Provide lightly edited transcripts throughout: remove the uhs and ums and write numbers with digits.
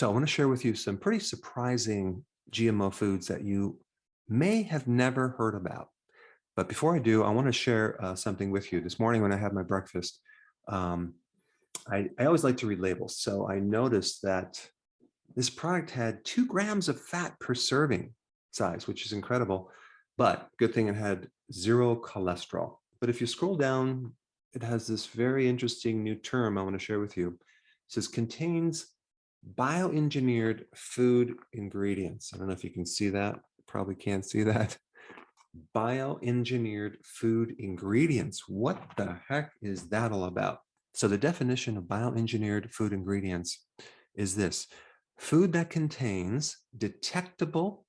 So I want to share with you some pretty surprising GMO foods that you may have never heard about. But before I do, I want to share something with you. This morning when I had my breakfast, um, I always like to read labels. So I noticed that this product had 2 grams of fat per serving size, which is incredible. But good thing it had 0 cholesterol. But if you scroll down, it has this very interesting new term I want to share with you. It says contains bioengineered food ingredients. I don't know if you can see that. Probably can't see that. Bioengineered food ingredients. What the heck is that all about? So the definition of bioengineered food ingredients is this: food that contains detectable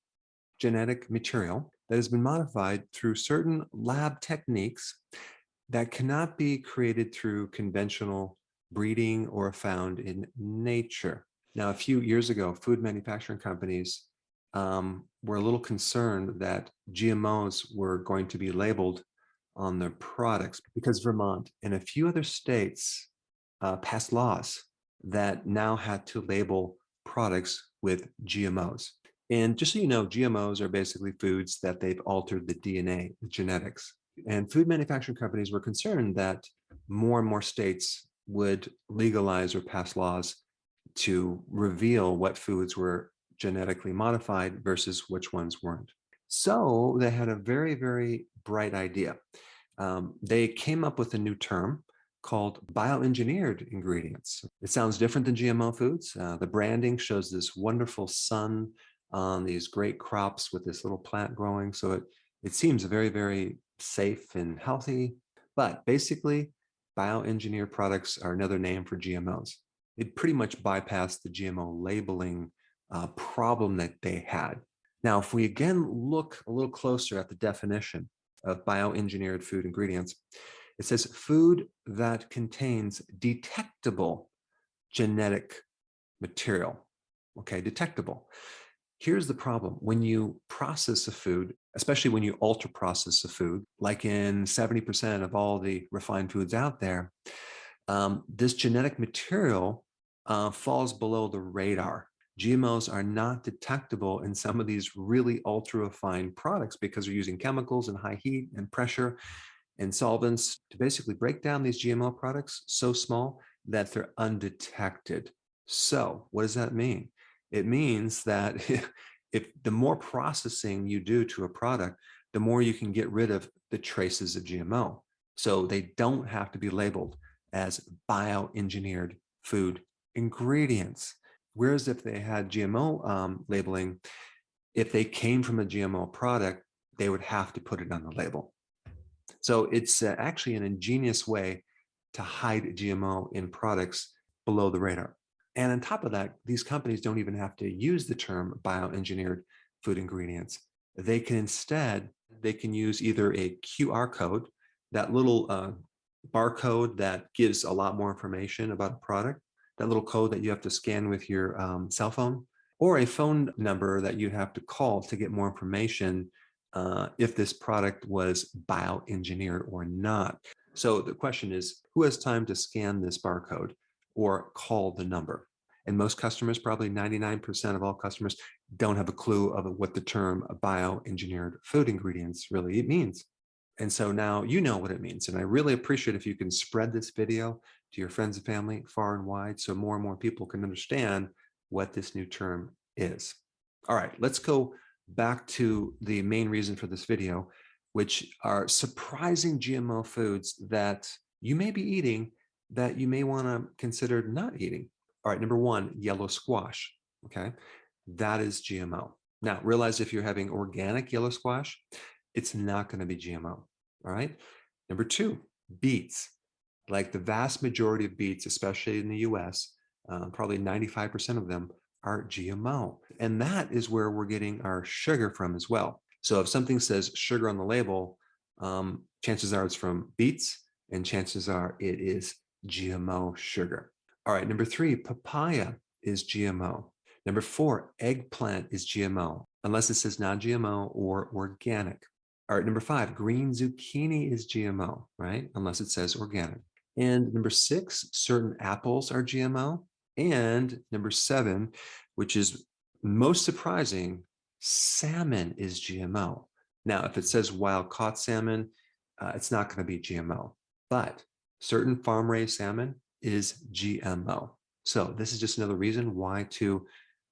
genetic material that has been modified through certain lab techniques that cannot be created through conventional breeding or found in nature. Now, a few years ago, food manufacturing companies were a little concerned that GMOs were going to be labeled on their products because Vermont and a few other states passed laws that now had to label products with GMOs. And just so you know, GMOs are basically foods that they've altered the DNA, the genetics. And food manufacturing companies were concerned that more and more states would legalize or pass laws to reveal what foods were genetically modified versus which ones weren't. So they had a very, very bright idea. They came up with a new term called bioengineered ingredients. It sounds different than GMO foods. The branding shows this wonderful sun on these great crops with this little plant growing. So it seems very, very safe and healthy. But basically, bioengineered products are another name for GMOs. It pretty much bypassed the GMO labeling problem that they had. Now, if we again look a little closer at the definition of bioengineered food ingredients, it says food that contains detectable genetic material. Okay, detectable. Here's the problem. When you process a food, especially when you ultra process a food, like in 70% of all the refined foods out there, this genetic material falls below the radar. GMOs are not detectable in some of these really ultra refined products because they're using chemicals and high heat and pressure and solvents to basically break down these GMO products so small that they're undetected. So what does that mean? It means that if the more processing you do to a product, the more you can get rid of the traces of GMO. So they don't have to be labeled as bioengineered food ingredients. Whereas if they had GMO labeling, if they came from a GMO product, they would have to put it on the label. So it's actually an ingenious way to hide GMO in products below the radar. And on top of that, these companies don't even have to use the term bioengineered food ingredients. They can use either a QR code, that little barcode that gives a lot more information about a product, that little code that you have to scan with your cell phone, or a phone number that you have to call to get more information if this product was bioengineered or not. So the question is, who has time to scan this barcode or call the number? And most customers, probably 99% of all customers, don't have a clue of what the term bioengineered food ingredients really means. And so now you know what it means. And I really appreciate if you can spread this video to your friends and family far and wide so more and more people can understand what this new term is. All right, let's go back to the main reason for this video, which are surprising GMO foods that you may be eating that you may want to consider not eating. All right, number one, yellow squash. Okay, that is GMO. Now, realize if you're having organic yellow squash, it's not going to be GMO. All right. Number two, beets. Like the vast majority of beets, especially in the US, probably 95% of them are GMO. And that is where we're getting our sugar from as well. So if something says sugar on the label, chances are it's from beets, and chances are it is GMO sugar. All right, number three, papaya is GMO. Number four, eggplant is GMO, unless it says non-GMO or organic. All right, number five, green zucchini is GMO, right? Unless it says organic. And number six, certain apples are GMO. And number seven, which is most surprising, salmon is GMO. Now, if it says wild caught salmon, it's not going to be GMO, but certain farm raised salmon is GMO. So this is just another reason why to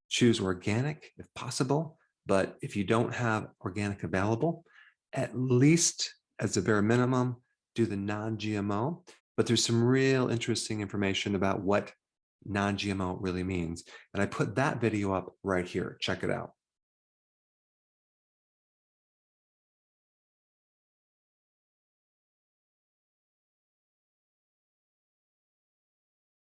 choose organic if possible. But if you don't have organic available, at least as a bare minimum, do the non-GMO. But there's some real interesting information about what non-GMO really means. And I put that video up right here. Check it out.